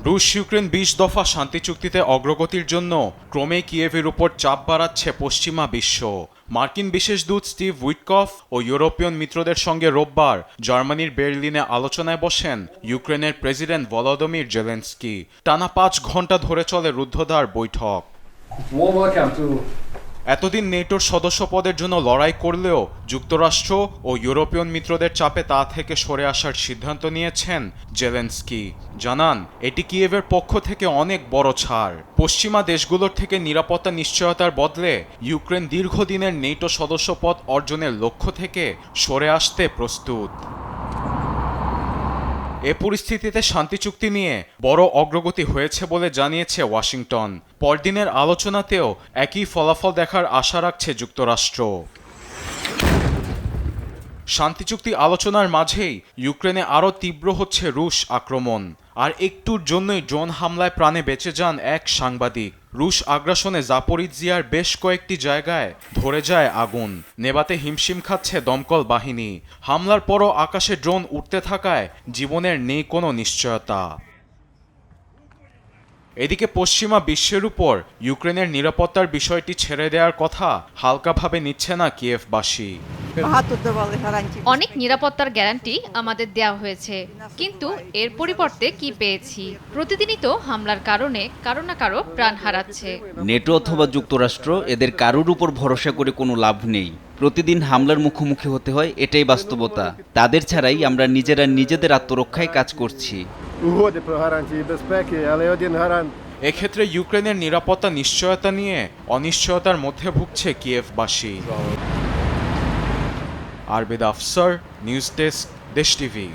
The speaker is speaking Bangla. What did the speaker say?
রুশ ইউক্রেন ২০ দফা শান্তি চুক্তিতে অগ্রগতির জন্য ক্রমেই কিয়েভের উপর চাপ বাড়াচ্ছে পশ্চিমা বিশ্ব। মার্কিন বিশেষ দূত স্টিভ উইটকফ ও ইউরোপীয় মিত্রদের সঙ্গে রোববার জার্মানির বের্লিনে আলোচনায় বসেন ইউক্রেনের প্রেসিডেন্ট ভলোদিমির জেলেনস্কি। টানা ৫ ঘন্টা ধরে চলে রুদ্ধদ্বার বৈঠক। এতদিন নেটোর সদস্যপদের জন্য লড়াই করলেও যুক্তরাষ্ট্র ও ইউরোপীয় মিত্রদের চাপে তা থেকে সরে আসার সিদ্ধান্ত নিয়েছেন জেলেনস্কি। জানান, এটি কিয়েভের পক্ষ থেকে অনেক বড় ছাড়। পশ্চিমা দেশগুলোর থেকে নিরাপত্তা নিশ্চয়তার বদলে ইউক্রেন দীর্ঘদিনের নেটো সদস্যপদ অর্জনের লক্ষ্য থেকে সরে আসতে প্রস্তুত। এ পরিস্থিতিতে শান্তি চুক্তি নিয়ে বড় অগ্রগতি হয়েছে বলে জানিয়েছে ওয়াশিংটন। পরদিনের আলোচনাতেও একই ফলাফল দেখার আশা রাখছে যুক্তরাষ্ট্র। শান্তি চুক্তি আলোচনার মাঝেই ইউক্রেনে আরও তীব্র হচ্ছে রুশ আক্রমণ। আর একটুর জন্যই ড্রোন হামলায় প্রাণে বেঁচে যান এক সাংবাদিক। রুশ আগ্রাসনে জাপোরিজিয়ার বেশ কয়েকটি জায়গায় ধরে যায় আগুন। নেভাতে হিমশিম খাচ্ছে দমকল বাহিনী। হামলার পরও আকাশে ড্রোন উঠতে থাকায় জীবনের নেই কোনো নিশ্চয়তা। এদিকে পশ্চিমা বিশ্বের উপর ইউক্রেনের নিরাপত্তার বিষয়টি ছেড়ে দেওয়ার কথা হালকাভাবে নিচ্ছে না কিয়েভবাসী। অনেক নিরাপত্তার গ্যারান্টি আমাদের দেওয়া হয়েছে, কিন্তু এর পরিবর্তে কি পেয়েছি? প্রতিদিনই তো হামলার কারণে কারো না কারো প্রাণ হারাচ্ছে। নেটো অথবা যুক্তরাষ্ট্র এদের কারোর উপর ভরসা করে কোনো লাভ নেই। প্রতিদিন হামলার মুখোমুখি হতে হয়, এটাই বাস্তবতা। তাদের ছাড়াই আমরা নিজেরা নিজেদের আত্মরক্ষায় কাজ করছি। এক্ষেত্রে ইউক্রেনের নিরাপত্তা নিশ্চয়তা নিয়ে অনিশ্চয়তার মধ্যে ভুগছে কিয়েভবাসী। আরবেদ আফসার, নিউজ ডেস্ক, দেশ টিভি।